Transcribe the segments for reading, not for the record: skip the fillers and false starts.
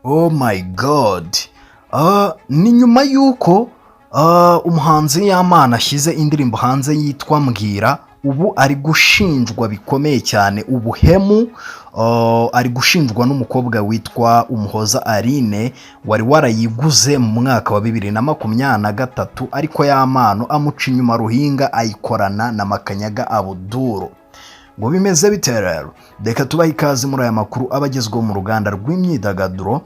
Oh my god. Ni nyuma y'uko umuhanzi Y'Amana ashyize indirimbo hanze yitwa Mbwira, ubu ari gushinjwa bikomeye cyane ubuhemu. Ari gushinjwa n'umukobwa witwa Umuhoza Aline wari warayiguze mu mwaka wa 2023, ariko Y'Amana amuca inyuma ruhinga ayikorana na Makanyaga Abuduru. Ngo bimeze bite rero? Reka tubahe ikaze muri aya makuru abagezweho mu ruganda rw'imyidagaduro.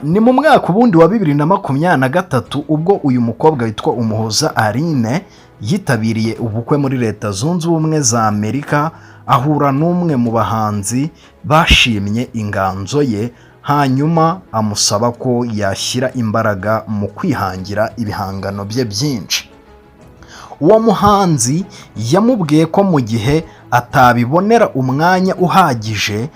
Ni mu mwaka ubundi wa 2023 ubwo uyu mukobwa witwa Umuhoza Aline yitabiriye ubukwe muri Leta Zunze Ubumwe za Amerika, ahura n'umwe mu bahanzi bashimye inganzo ye, hanyuma amusaba ko yashyira imbaraga mu kwihangira ibihangano bye byinshi. Uwo muhanzi yamubwiye ko mu gihe atabibonera umwanya uhagije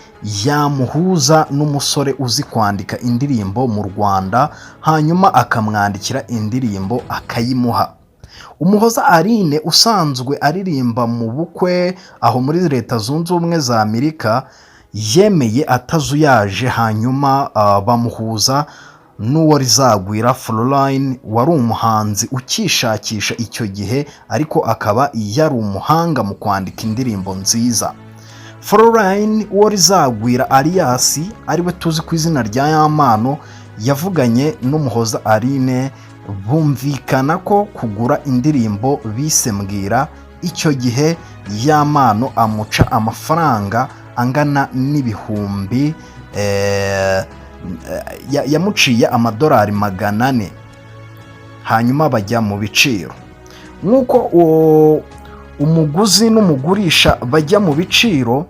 yamuhuza n'umusore uzi kwandika indirimbo mu Rwanda, hanyuma akamwandikira indirimbo akayimuha. Umuhoza Aline usanzwe aririmba mu bukwe aho muri Leta Zunze Ubumwe za Amerika yemeye atazuyaje, hanyuma bamuhuza n'uwo Rizagwira Florine wari umuhanzi ukishakisha icyo gihe, ariko akaba yari umuhanga mu kwandika indirimbo nziza. Florine uwo Rizagwira alias ariwe tuzi ku izina rya Y'Amana yavuganye n'Umuhoza Aline, bumvikana ko kugura indirimbo bise Mbwira. Icyo gihe Y'Amana amuca amafaranga angana n'ibihumbi yamuciye amadolari 400, hanyuma bajya mu biciro. Nk'uko umuguzi n'umugurisha bajya mu biciro,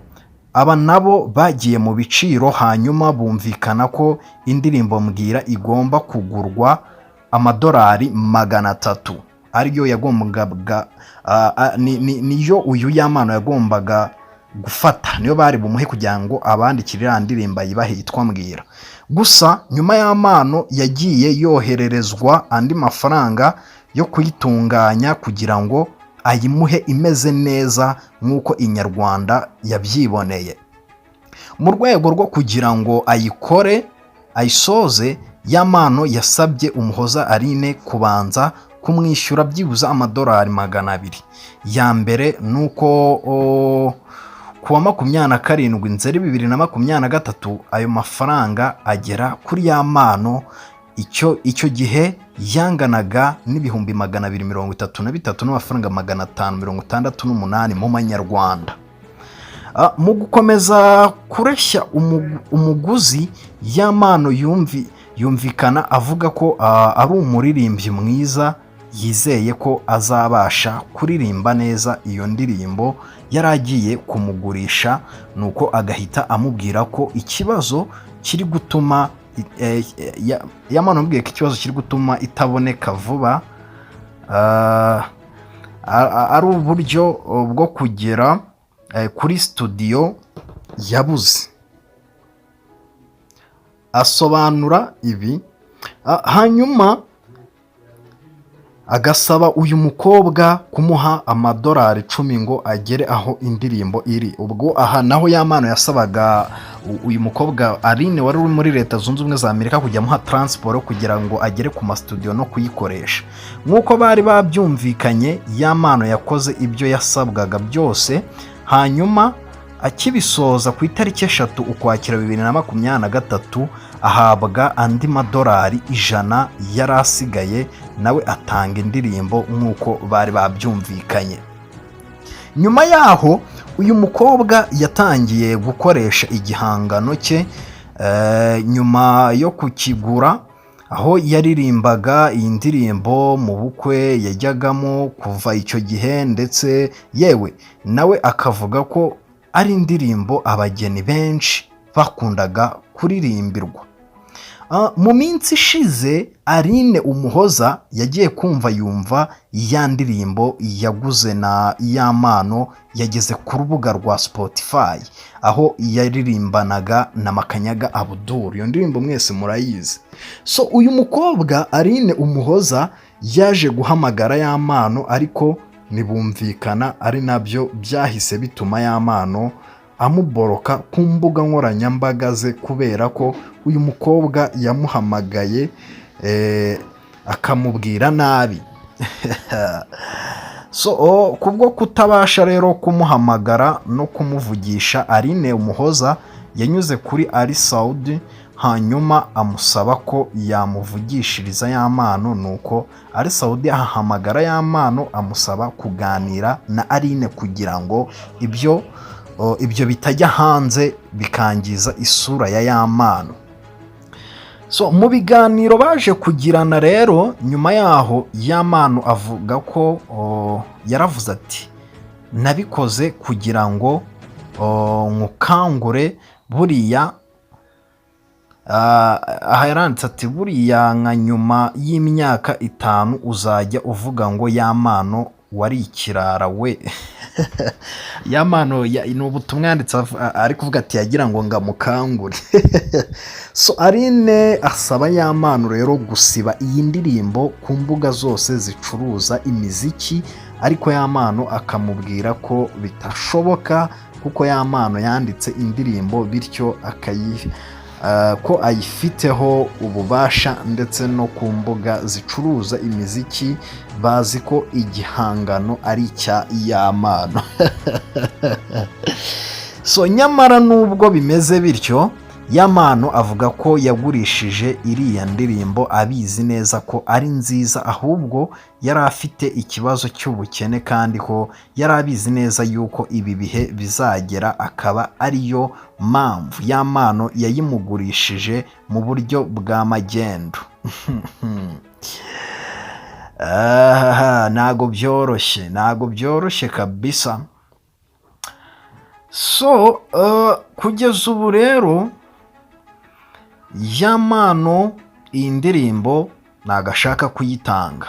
aba nabo bagiye mu biciro, hanyuma bumvikana ko indirimbo Mbwira igomba kugurwa amadolari 300, ariyo yagombaga niyo uyu Y'Amana yagombaga gufata, niyo bari bumuhe kugira ngo abandikire indirimbo yibahe yitwa Mbwira. Gusa nyuma Y'Amana yagiye yohererezwa andi mafaranga yo kuyitunganya kugira ngo ayimuhe imeze neza nk'uko Inyarwanda yabyiboneye. Mu rwego rwo kugira ngo ayikore ayisoze, Y'Amana yasabye Umuhoza Aline kubanza kumwishyura byibuze amadolari 200. Ya mbere nuko kuwa 27 Nzeri 2023 ayo mafaranga agera kuri Y'Amana. Icyo gihe yanganaga n'ibihumbi 233 n'amafaranga 568 mu manyarwanda. Mu gukomeza kureshya umuguzi, Y'Amana yumvikana avuga ko ari umuririmbyi mwiza, yizeye ko azabasha kuririmba neza iyo ndirimbo yari agiye kumugurisha. Nuko agahita amubwira ko ikibazo kiri gutuma Y'Amana amubwiye ko ikibazo kiri gutuma itaboneka vuba ari uburyo bwo kugera kuri studio yabuze. Asobanura ibi, hanyuma agasaba uyu mukobwa kumuha amadolari 10 ngo agere aho indirimbo iri. Ubwo aha naho Y'Amana yasabaga uyu mukobwa Aline wari uri muri Leta Zunze Ubumwe za Amerika kujya muha transport kugira ngo agere ku studio no kuyikoresha. Nk'uko bari babyumvikanye, Y'Amana yakoze ibyo yasabwaga byose, hanyuma akibisoza ku itariki 3 Ukwakira 2023 ahabwa andi madolari 100 yari asigaye, nawe atanga indirimbo nk'uko bari babyumvikanye. Nyuma yaho uyu mukobwa yatangiye gukoresha igihangano cye nyuma yo kukigura, aho yaririmbaga iyi ndirimbo mu bukwe yajyagamo kuva icyo gihe, ndetse yewe nawe akavuga ko ari indirimbo abageni benshi bakundaga kuririmbirwa. Mu minsi ishize Aline Umuhoza yagiye yumva ya ndirimbo yaguze na Y'Amana yageze ku rubuga rwa Spotify, aho yaririmbanaga na Makanyaga Abuduru. Iyo ndirimbo mwese murayizi. So uyu mukobwa Aline Umuhoza yaje guhamagara Y'Amana, ariko ntibumvikana, ari nabyo byahise bituma Y'Amana amuboroka ku mbuga nkoranyambaga ze kubera ko uyu mukobwa yamuhamagaye akamubwira nabi. So kubwo kutabasha rero kumuhamagara no kumuvugisha, Aline Umuhoza yanyuze kuri Ali Saudi hanyuma amusaba ko yamuvugishiriza Yamano, nuko Ali Saudi ahamagara Yamano amusaba kuganira na Aline kugira ngo ibyo bitajya hanze bikangiza isura ya Yamano. So mu biganiro baje kugirana rero, nyuma yaho Yamano avuga ko yaravuze ati nabikoze kugira ngo nkukangure, buriya aha yaranditse ati buriya nka nyuma y'imyaka 5 uzajya uvuga ngo Yamano wari ikirara we. Yamano ni ubutumwa yanditse ari kuvuga ati yagira ngo ngamukangure. So Aline asaba Yamano rero gusiba iyi ndirimbo ku mbuga zose zicuruza imiziki, ariko Yamano akamubwira ko bitashoboka kuko Yamano yanditse indirimbo bityo ko ayifiteho ububasha, ndetse no ku mbuga zicuruza imiziki bazi ko igihangano ari cya Yamano. So nyamara nubwo bimeze bityo, Yamano avuga ko yagurishije iriya ndirimbo abizi neza ko ari nziza, ahubwo yari afite ikibazo cy'ubukene kandi ko yari abizi neza yuko ibi bihe bizagera, akaba ariyo mpamvu Yamano yayimugurishije mu buryo bwa magendu. Ntago byoroshye kabisa. So kugeza ubu rero Yamano iyi ndirimbo ntago ashaka kuyitanga.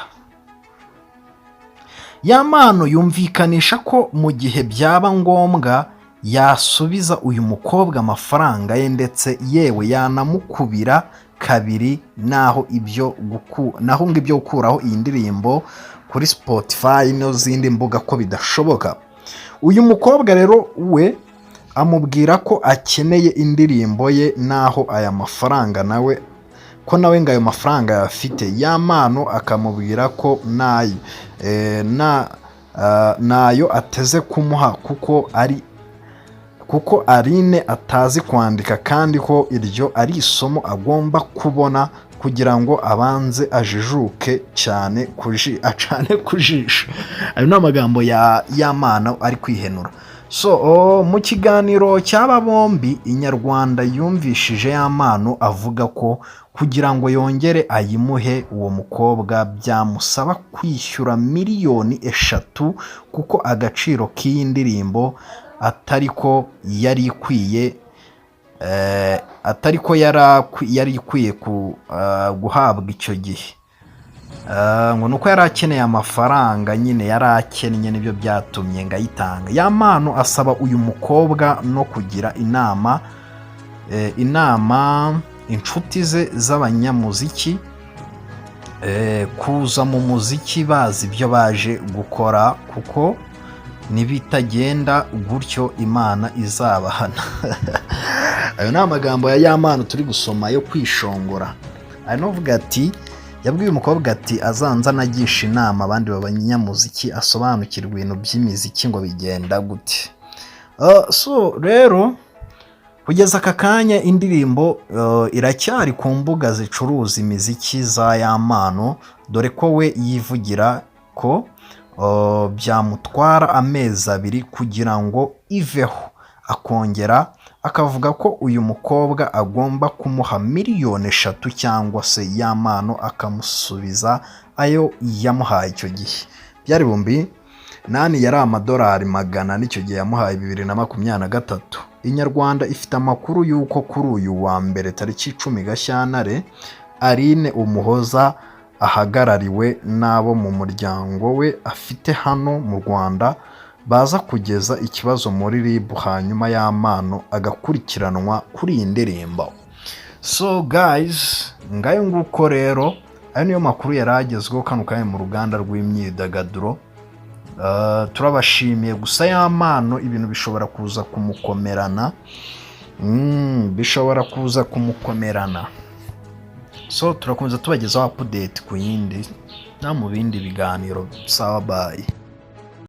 Yamano yumvikanisha ko mu gihe byaba ngombwa yasubiza uyu mukobwa amafaranga ye, ndetse yewe yanamukubira kabiri, naho ngibyo gukuraho iyi ndirimbo kuri Spotify n'izindi mbuga ko bidashoboka. Uyu mukobwa rero we amubwira ko akeneye indirimbo ye, naho aya mafaranga nawe ngo ayo mafaranga yafite. Yamano akamubwira ko nayo ateze kumuha kuko Aline atazi kwandika, kandi ko iryo ari isomo agomba kubona kugira ngo abanze ajijuke cyane acane kujisha. Ayo ni amagambo ya Yamano ari kwihenura. So mu kiganiro cy'aba bombi, Inyarwanda yumvishije Yamano avuga ko kugira ngo yongere ayimuhe uwo mukobwa byamusaba kwishyura miliyoni 3, kuko agaciro k'iyi ndirimbo atariko yari ikwiye guhabwa icyo gihe. Ngo nuko yari akeneye amafaranga, nyine yari akennye, nibyo byatumye ngo ayitanga. Yamano asaba uyu mukobwa no kugira inama inshuti ze z'abanyamuziki kuza mu muziki bazi ibyo baje gukora, kuko nibitagenda gutyo Imana izabahana. Ayo ni amagambo ya Yamano turi gusoma yo kwishongora. Ari no vuga ati yabwiye umukobwa ati azanza nagisha inama abandi b'abanyamuziki asobanukirwa ibintu by'imiziki ngo bigenda gute. So rero kugeza aka kanya indirimbo iracyari ku mbuga zicuruza imiziki za Yamano, dore ko we yivugira ko byamutwara amezi 2 kugira ngo iveho, akongera akavuga ko uyu mukobwa agomba kumuha miliyoni 3 cyangwa se Yamano akamusubiza ayo yamuhaye icyo gihe. Byari bumbi yari amadolari 100 n'icyo gihe yamuhaye 2023. Inyarwanda ifite amakuru yuko kuri uyu wa mbere tariki 10 Gashyantare, Aline Umuhoza ahagarariwe n'abo mu muryango we afite hano mu Rwanda baza kugeza ikibazo muri RIB, hanyuma Yamano agakurikiranwa kuri iyi ndirimbo. So guys, ngayo nguko rero, ayo niyo makuru yaragezweho kano kanya mu ruganda rw'imyidagaduro. turabashimiye. Gusa ya mpano ibintu bishobora kuza kumukomerana, bishobora kuza kumukomerana. So turakomeza tubagezaho update ku yindi no mu bindi biganiro. Sawa, bye.